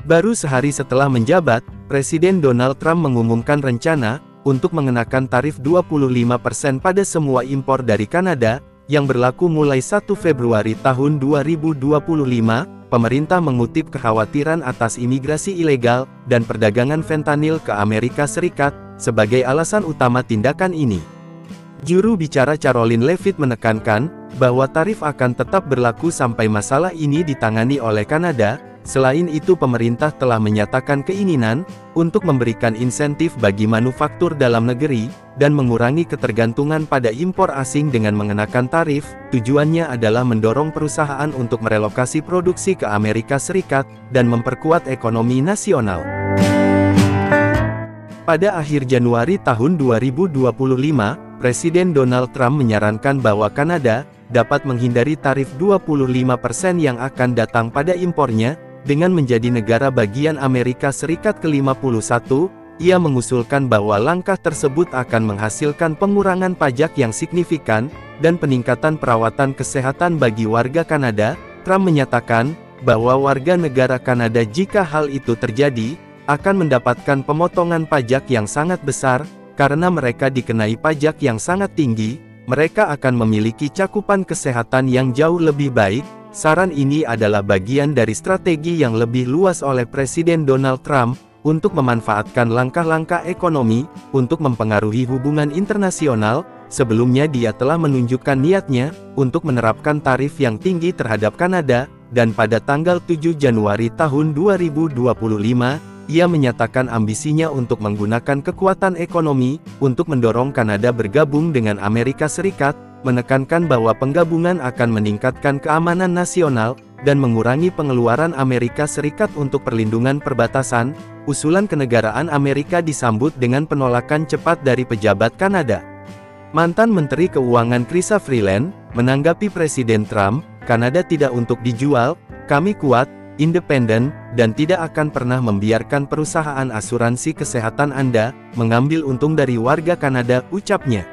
Baru sehari setelah menjabat, Presiden Donald Trump mengumumkan rencana untuk mengenakan tarif 25% pada semua impor dari Kanada, yang berlaku mulai 1 Februari tahun 2025. Pemerintah mengutip kekhawatiran atas imigrasi ilegal dan perdagangan fentanyl ke Amerika Serikat sebagai alasan utama tindakan ini. Juru bicara Caroline Leavitt menekankan bahwa tarif akan tetap berlaku sampai masalah ini ditangani oleh Kanada. Selain itu, pemerintah telah menyatakan keinginan untuk memberikan insentif bagi manufaktur dalam negeri dan mengurangi ketergantungan pada impor asing dengan mengenakan tarif. Tujuannya adalah mendorong perusahaan untuk merelokasi produksi ke Amerika Serikat dan memperkuat ekonomi nasional. Pada akhir Januari tahun 2025, Presiden Donald Trump menyarankan bahwa Kanada dapat menghindari tarif 25% yang akan datang pada impornya, dengan menjadi negara bagian Amerika Serikat ke-51. Ia mengusulkan bahwa langkah tersebut akan menghasilkan pengurangan pajak yang signifikan, dan peningkatan perawatan kesehatan bagi warga Kanada. Trump menyatakan bahwa warga negara Kanada, jika hal itu terjadi, akan mendapatkan pemotongan pajak yang sangat besar, karena mereka dikenai pajak yang sangat tinggi. Mereka akan memiliki cakupan kesehatan yang jauh lebih baik. Saran ini adalah bagian dari strategi yang lebih luas oleh Presiden Donald Trump untuk memanfaatkan langkah-langkah ekonomi untuk mempengaruhi hubungan internasional. Sebelumnya dia telah menunjukkan niatnya untuk menerapkan tarif yang tinggi terhadap Kanada, dan pada tanggal 7 Januari tahun 2025, ia menyatakan ambisinya untuk menggunakan kekuatan ekonomi untuk mendorong Kanada bergabung dengan Amerika Serikat, menekankan bahwa penggabungan akan meningkatkan keamanan nasional dan mengurangi pengeluaran Amerika Serikat untuk perlindungan perbatasan. Usulan kenegaraan Amerika disambut dengan penolakan cepat dari pejabat Kanada. Mantan Menteri Keuangan Chrystia Freeland menanggapi Presiden Trump, "Kanada tidak untuk dijual, kami kuat, independen, dan tidak akan pernah membiarkan perusahaan asuransi kesehatan Anda mengambil untung dari warga Kanada," ucapnya.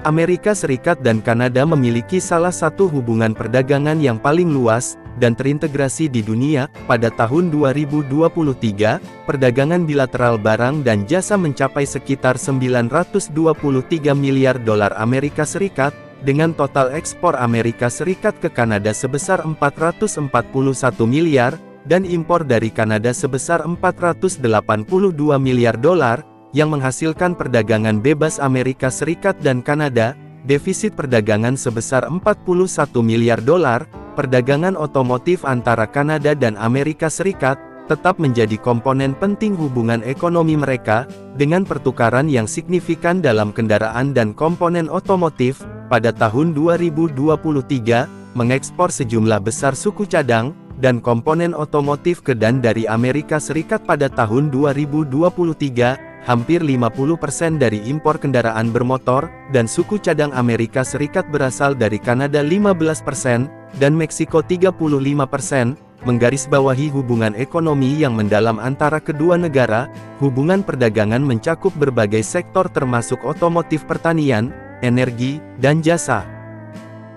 Amerika Serikat dan Kanada memiliki salah satu hubungan perdagangan yang paling luas dan terintegrasi di dunia. Pada tahun 2023, perdagangan bilateral barang dan jasa mencapai sekitar 923 miliar dolar Amerika Serikat, dengan total ekspor Amerika Serikat ke Kanada sebesar 441 miliar, dan impor dari Kanada sebesar 482 miliar dolar, yang menghasilkan perdagangan bebas Amerika Serikat dan Kanada. Defisit perdagangan sebesar 41 miliar dolar. Perdagangan otomotif antara Kanada dan Amerika Serikat tetap menjadi komponen penting hubungan ekonomi mereka, dengan pertukaran yang signifikan dalam kendaraan dan komponen otomotif. Pada tahun 2023, mengekspor sejumlah besar suku cadang dan komponen otomotif ke dan dari Amerika Serikat. Pada tahun 2023, hampir 50% dari impor kendaraan bermotor dan suku cadang Amerika Serikat berasal dari Kanada 15%, dan Meksiko 35%, menggarisbawahi hubungan ekonomi yang mendalam antara kedua negara. Hubungan perdagangan mencakup berbagai sektor termasuk otomotif, pertanian, energi, dan jasa.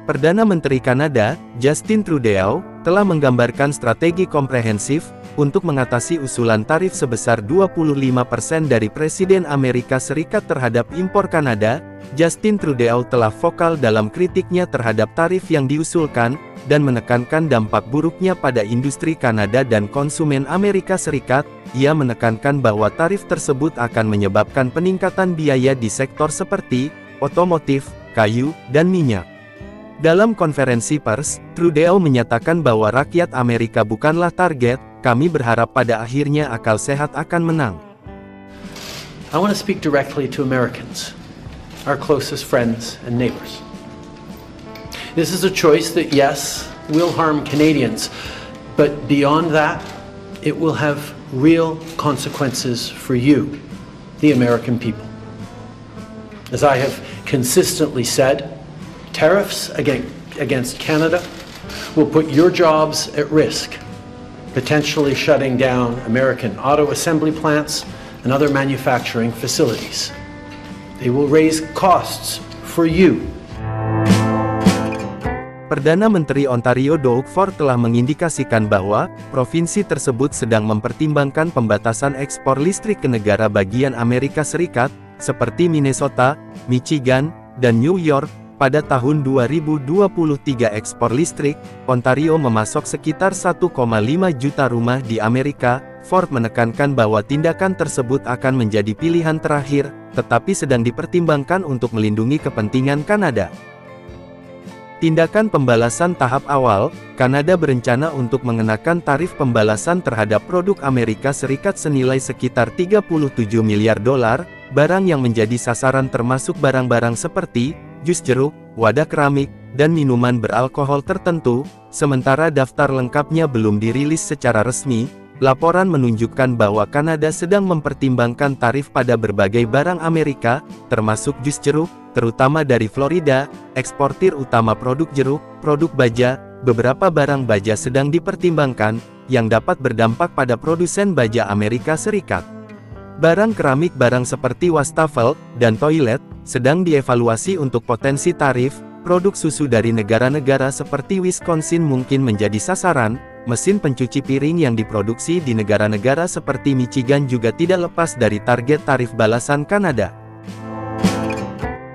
Perdana Menteri Kanada, Justin Trudeau, telah menggambarkan strategi komprehensif untuk mengatasi usulan tarif sebesar 25% dari Presiden Amerika Serikat terhadap impor Kanada. Justin Trudeau telah vokal dalam kritiknya terhadap tarif yang diusulkan, dan menekankan dampak buruknya pada industri Kanada dan konsumen Amerika Serikat. Ia menekankan bahwa tarif tersebut akan menyebabkan peningkatan biaya di sektor seperti otomotif, kayu, dan minyak. Dalam konferensi pers, Trudeau menyatakan bahwa rakyat Amerika bukanlah target. Kami berharap pada akhirnya akal sehat akan menang. I want to speak directly to Americans, our closest friends and neighbors. This is a choice that, yes, will harm Canadians, but beyond that, it will have real consequences for you, the American people. As I have consistently said, tariffs against Canada will put your jobs at risk, potentially shutting down American auto assembly plants and other manufacturing facilities. They will raise costs for you. Perdana Menteri Ontario Doug Ford telah mengindikasikan bahwa provinsi tersebut sedang mempertimbangkan pembatasan ekspor listrik ke negara bagian Amerika Serikat, seperti Minnesota, Michigan, dan New York. Pada tahun 2023 ekspor listrik, Ontario memasok sekitar 1,5 juta rumah di Amerika. Ford menekankan bahwa tindakan tersebut akan menjadi pilihan terakhir, tetapi sedang dipertimbangkan untuk melindungi kepentingan Kanada. Tindakan pembalasan tahap awal, Kanada berencana untuk mengenakan tarif pembalasan terhadap produk Amerika Serikat senilai sekitar 37 miliar dolar, barang yang menjadi sasaran termasuk barang-barang seperti jus jeruk, wadah keramik, dan minuman beralkohol tertentu, sementara daftar lengkapnya belum dirilis secara resmi. Laporan menunjukkan bahwa Kanada sedang mempertimbangkan tarif pada berbagai barang Amerika, termasuk jus jeruk, terutama dari Florida, eksportir utama produk jeruk, produk baja. Beberapa barang baja sedang dipertimbangkan, yang dapat berdampak pada produsen baja Amerika Serikat. Barang keramik barang seperti wastafel, dan toilet, sedang dievaluasi untuk potensi tarif. Produk susu dari negara-negara seperti Wisconsin mungkin menjadi sasaran. Mesin pencuci piring yang diproduksi di negara-negara seperti Michigan juga tidak lepas dari target tarif balasan Kanada.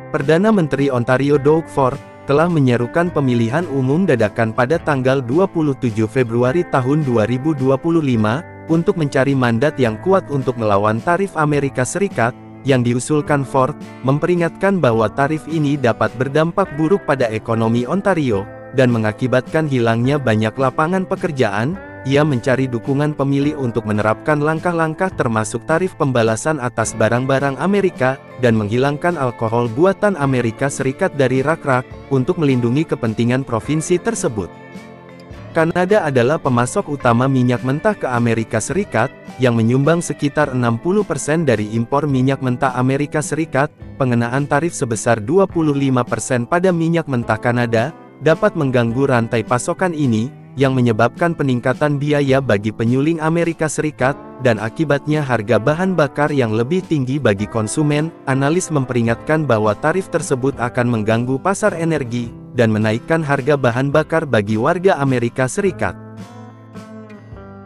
Perdana Menteri Ontario Doug Ford telah menyerukan pemilihan umum dadakan pada tanggal 27 Februari tahun 2025 untuk mencari mandat yang kuat untuk melawan tarif Amerika Serikat yang diusulkan. Ford memperingatkan bahwa tarif ini dapat berdampak buruk pada ekonomi Ontario dan mengakibatkan hilangnya banyak lapangan pekerjaan. Ia mencari dukungan pemilih untuk menerapkan langkah-langkah termasuk tarif pembalasan atas barang-barang Amerika, dan menghilangkan alkohol buatan Amerika Serikat dari rak-rak, untuk melindungi kepentingan provinsi tersebut. Kanada adalah pemasok utama minyak mentah ke Amerika Serikat, yang menyumbang sekitar 60% dari impor minyak mentah Amerika Serikat. Pengenaan tarif sebesar 25% pada minyak mentah Kanada dapat mengganggu rantai pasokan ini, yang menyebabkan peningkatan biaya bagi penyuling Amerika Serikat, dan akibatnya harga bahan bakar yang lebih tinggi bagi konsumen. Analis memperingatkan bahwa tarif tersebut akan mengganggu pasar energi, dan menaikkan harga bahan bakar bagi warga Amerika Serikat.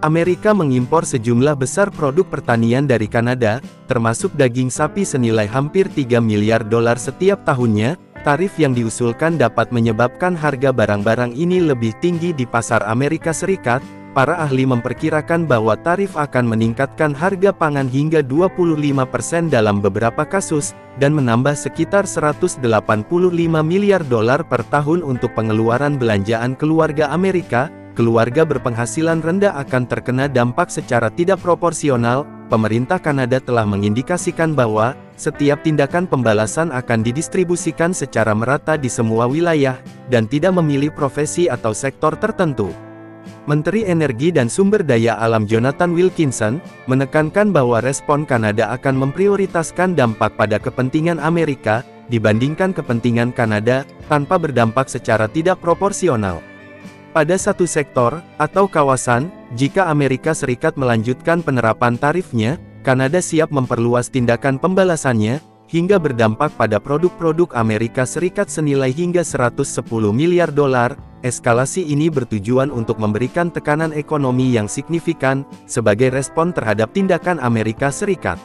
Amerika mengimpor sejumlah besar produk pertanian dari Kanada, termasuk daging sapi senilai hampir 3 miliar dolar setiap tahunnya. Tarif yang diusulkan dapat menyebabkan harga barang-barang ini lebih tinggi di pasar Amerika Serikat. Para ahli memperkirakan bahwa tarif akan meningkatkan harga pangan hingga 25% dalam beberapa kasus, dan menambah sekitar 185 miliar dolar per tahun untuk pengeluaran belanjaan keluarga Amerika. Keluarga berpenghasilan rendah akan terkena dampak secara tidak proporsional. Pemerintah Kanada telah mengindikasikan bahwa setiap tindakan pembalasan akan didistribusikan secara merata di semua wilayah, dan tidak memilih profesi atau sektor tertentu. Menteri Energi dan Sumber Daya Alam Jonathan Wilkinson menekankan bahwa respon Kanada akan memprioritaskan dampak pada kepentingan Amerika dibandingkan kepentingan Kanada, tanpa berdampak secara tidak proporsional pada satu sektor atau kawasan. Jika Amerika Serikat melanjutkan penerapan tarifnya, Kanada siap memperluas tindakan pembalasannya hingga berdampak pada produk-produk Amerika Serikat senilai hingga 110 miliar dolar. Eskalasi ini bertujuan untuk memberikan tekanan ekonomi yang signifikan sebagai respon terhadap tindakan Amerika Serikat.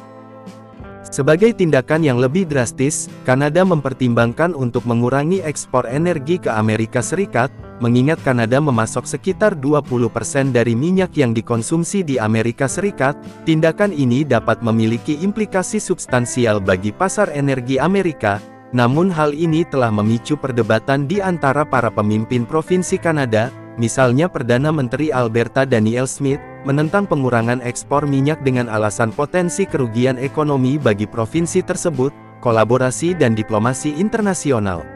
Sebagai tindakan yang lebih drastis, Kanada mempertimbangkan untuk mengurangi ekspor energi ke Amerika Serikat, mengingat Kanada memasok sekitar 20% dari minyak yang dikonsumsi di Amerika Serikat. Tindakan ini dapat memiliki implikasi substansial bagi pasar energi Amerika, namun hal ini telah memicu perdebatan di antara para pemimpin provinsi Kanada. Misalnya Perdana Menteri Alberta Danielle Smith menentang pengurangan ekspor minyak dengan alasan potensi kerugian ekonomi bagi provinsi tersebut. Kolaborasi dan diplomasi internasional.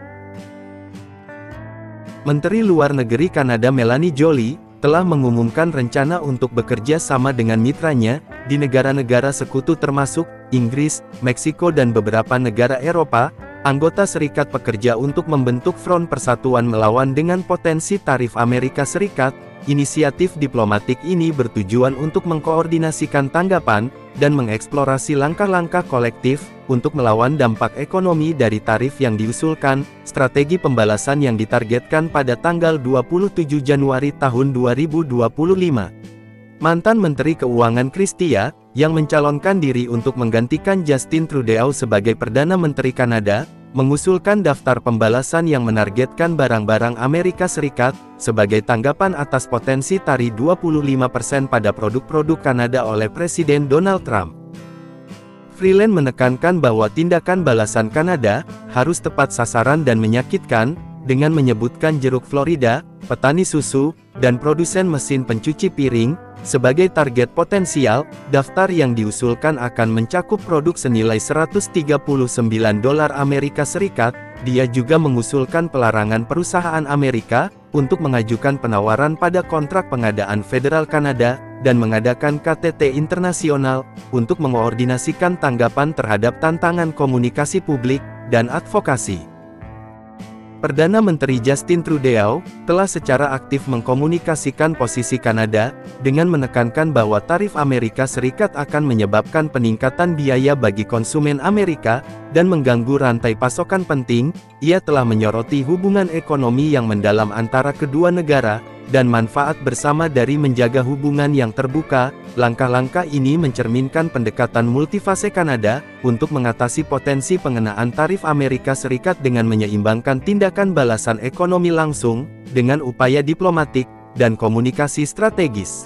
Menteri Luar Negeri Kanada Melanie Joly telah mengumumkan rencana untuk bekerja sama dengan mitranya di negara-negara sekutu termasuk Inggris, Meksiko dan beberapa negara Eropa, anggota Serikat Pekerja untuk membentuk Front Persatuan melawan dengan potensi tarif Amerika Serikat. Inisiatif diplomatik ini bertujuan untuk mengkoordinasikan tanggapan dan mengeksplorasi langkah-langkah kolektif untuk melawan dampak ekonomi dari tarif yang diusulkan, strategi pembalasan yang ditargetkan pada tanggal 27 Januari tahun 2025. Mantan Menteri Keuangan Chrystia, yang mencalonkan diri untuk menggantikan Justin Trudeau sebagai Perdana Menteri Kanada, mengusulkan daftar pembalasan yang menargetkan barang-barang Amerika Serikat, sebagai tanggapan atas potensi tarif 25% pada produk-produk Kanada oleh Presiden Donald Trump. Freeland menekankan bahwa tindakan balasan Kanada harus tepat sasaran dan menyakitkan, dengan menyebutkan jeruk Florida, petani susu, dan produsen mesin pencuci piring sebagai target potensial. Daftar yang diusulkan akan mencakup produk senilai $139 Amerika Serikat. Dia juga mengusulkan pelarangan perusahaan Amerika untuk mengajukan penawaran pada kontrak pengadaan federal Kanada dan mengadakan KTT internasional untuk mengoordinasikan tanggapan terhadap tantangan komunikasi publik dan advokasi. Perdana Menteri Justin Trudeau telah secara aktif mengkomunikasikan posisi Kanada dengan menekankan bahwa tarif Amerika Serikat akan menyebabkan peningkatan biaya bagi konsumen Amerika dan mengganggu rantai pasokan penting. Ia telah menyoroti hubungan ekonomi yang mendalam antara kedua negara dan manfaat bersama dari menjaga hubungan yang terbuka. Langkah-langkah ini mencerminkan pendekatan multifase Kanada untuk mengatasi potensi pengenaan tarif Amerika Serikat dengan menyeimbangkan tindakan balasan ekonomi langsung dengan upaya diplomatik dan komunikasi strategis.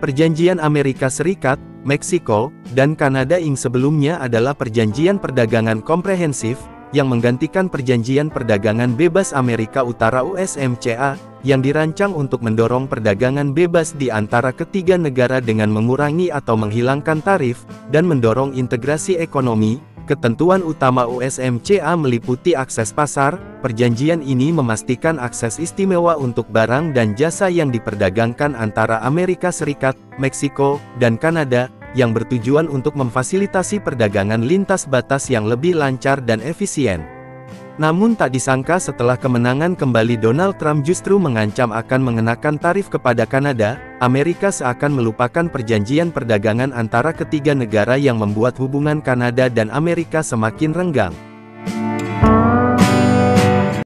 Perjanjian Amerika Serikat, Meksiko, dan Kanada yang sebelumnya adalah perjanjian perdagangan komprehensif yang menggantikan perjanjian perdagangan bebas Amerika Utara USMCA, yang dirancang untuk mendorong perdagangan bebas di antara ketiga negara dengan mengurangi atau menghilangkan tarif, dan mendorong integrasi ekonomi. Ketentuan utama USMCA meliputi akses pasar. Perjanjian ini memastikan akses istimewa untuk barang dan jasa yang diperdagangkan antara Amerika Serikat, Meksiko, dan Kanada, yang bertujuan untuk memfasilitasi perdagangan lintas batas yang lebih lancar dan efisien. Namun tak disangka setelah kemenangan kembali, Donald Trump justru mengancam akan mengenakan tarif kepada Kanada. Amerika seakan melupakan perjanjian perdagangan antara ketiga negara yang membuat hubungan Kanada dan Amerika semakin renggang.